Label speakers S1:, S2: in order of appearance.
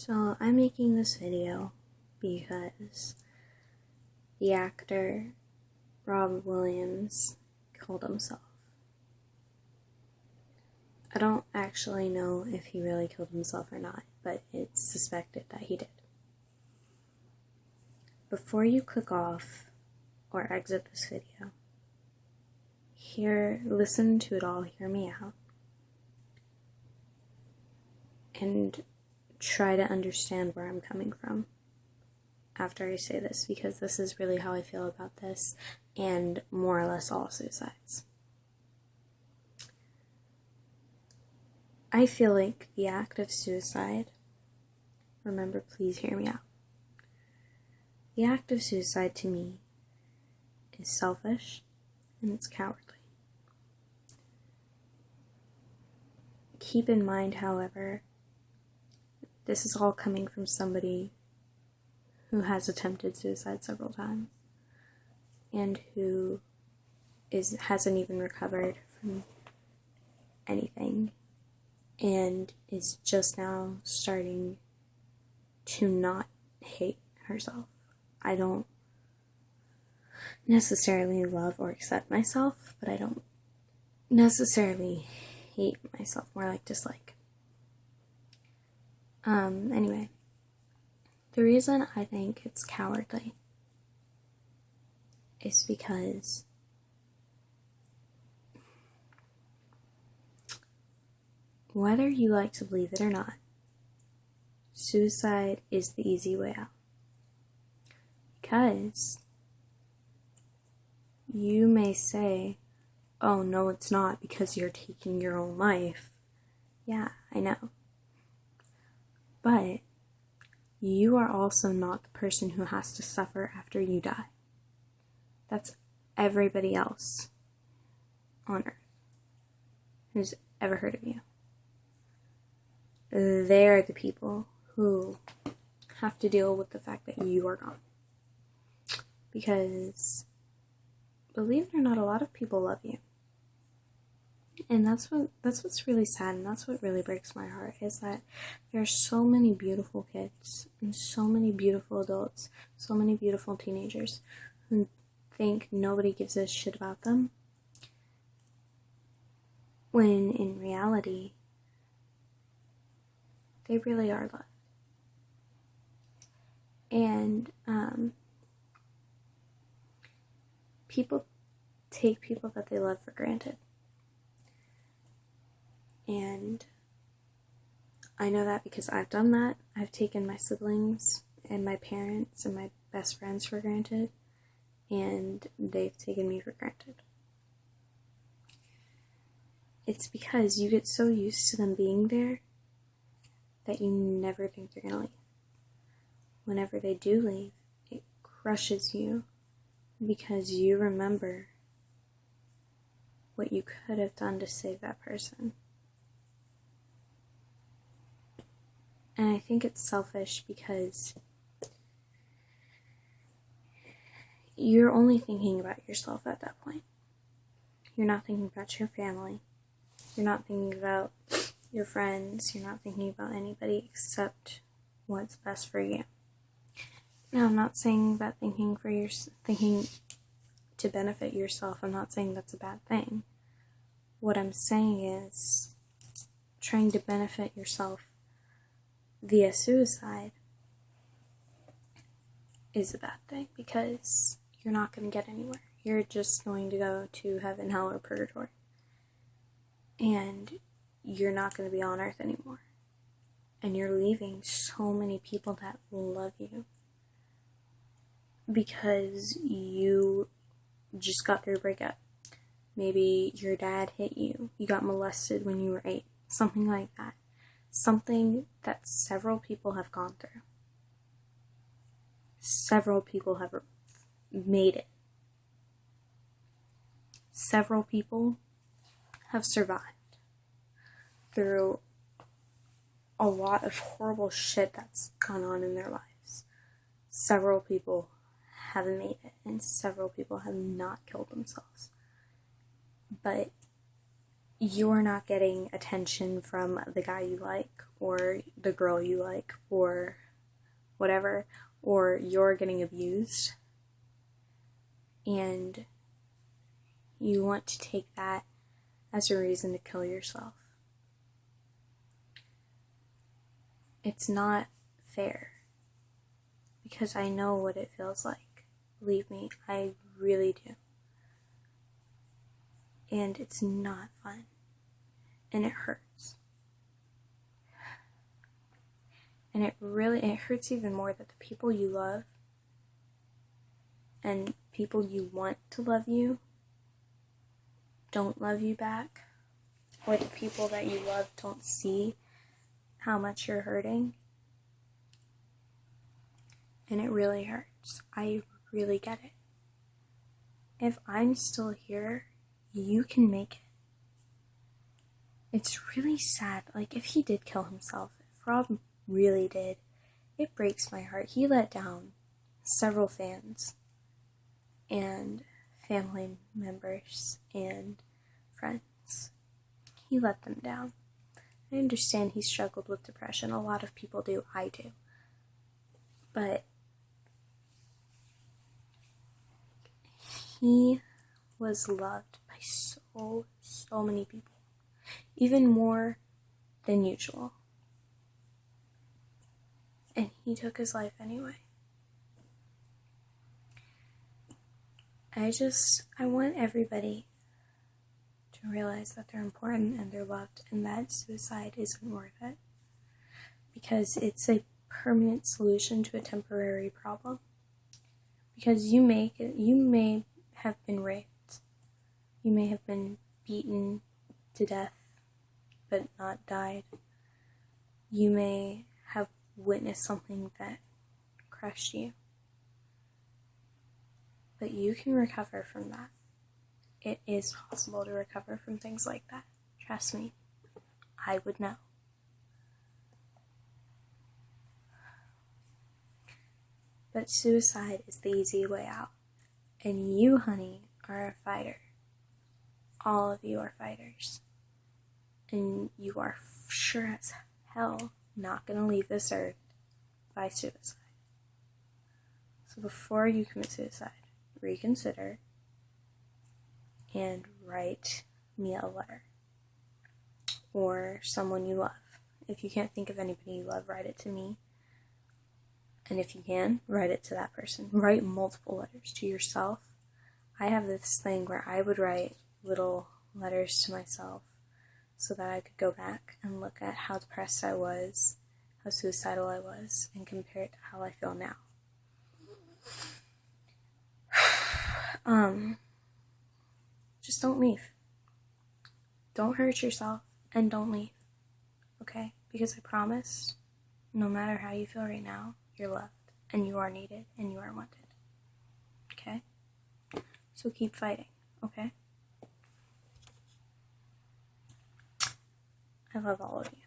S1: So I'm making this video because the actor Rob Williams killed himself. I don't actually know if he really killed himself or not, but it's suspected that he did. Before you click off or exit this video, listen to it all, hear me out, and try to understand where I'm coming from after I say this, because this is really how I feel about this and more or less all suicides. I feel like the act of suicide, remember, please hear me out. The act of suicide to me is selfish and it's cowardly. Keep in mind, however, this is all coming from somebody who has attempted suicide several times and who hasn't even recovered from anything and is just now starting to not hate herself. I don't necessarily love or accept myself, but I don't necessarily hate myself, more like dislike. Anyway, the reason I think it's cowardly is because whether you like to believe it or not, suicide is the easy way out. Because you may say, oh no it's not because you're taking your own life. Yeah, I know. But you are also not the person who has to suffer after you die. That's everybody else on earth who's ever heard of you. They are the people who have to deal with the fact that you are gone. Because, believe it or not, a lot of people love you. And that's what's really sad, and that's what really breaks my heart, is that there are so many beautiful kids and so many beautiful adults, so many beautiful teenagers who think nobody gives a shit about them, when in reality they really are loved. And people take people that they love for granted. And I know that because I've done that. I've taken my siblings and my parents and my best friends for granted, and they've taken me for granted. It's because you get so used to them being there that you never think they're gonna leave. Whenever they do leave, it crushes you because you remember what you could have done to save that person. And I think it's selfish because you're only thinking about yourself at that point. You're not thinking about your family. You're not thinking about your friends. You're not thinking about anybody except what's best for you. Now, I'm not saying that thinking to benefit yourself, I'm not saying that's a bad thing. What I'm saying is trying to benefit yourself via suicide is a bad thing, because you're not going to get anywhere. You're just going to go to heaven, hell, or purgatory. And you're not going to be on earth anymore. And you're leaving so many people that love you because you just got through a breakup. Maybe your dad hit you. You got molested when you were 8. Something like that. Something that several people have gone through. Several people have made it. Several people have survived through a lot of horrible shit that's gone on in their lives. Several people have made it, and several people have not killed themselves. But you're not getting attention from the guy you like, or the girl you like, or whatever, or you're getting abused, and you want to take that as a reason to kill yourself. It's not fair, because I know what it feels like. Believe me, I really do. And it's not fun. And it hurts. And it hurts even more that the people you love and people you want to love you don't love you back, or the people that you love don't see how much you're hurting. And it really hurts. I really get it. If I'm still here, you can make it. It's really sad. Like, if he did kill himself, if Rob really did, it breaks my heart. He let down several fans and family members and friends. He let them down. I understand he struggled with depression. A lot of people do. I do. But he was loved by so many people. Even more than usual. And he took his life anyway. I want everybody to realize that they're important and they're loved, and that suicide isn't worth it. Because it's a permanent solution to a temporary problem. Because you may have been raped. You may have been beaten to death, but not died. You may have witnessed something that crushed you. But you can recover from that. It is possible to recover from things like that. Trust me, I would know. But suicide is the easy way out. And you, honey, are a fighter. All of you are fighters. And you are sure as hell not going to leave this earth by suicide. So before you commit suicide, reconsider and write me a letter. Or someone you love. If you can't think of anybody you love, write it to me. And if you can, write it to that person. Write multiple letters to yourself. I have this thing where I would write little letters to myself so that I could go back and look at how depressed I was, how suicidal I was, and compare it to how I feel now. Just don't leave. Don't hurt yourself, and don't leave. Okay? Because I promise, no matter how you feel right now, you're loved, and you are needed, and you are wanted. Okay? So keep fighting, okay? I love all of you.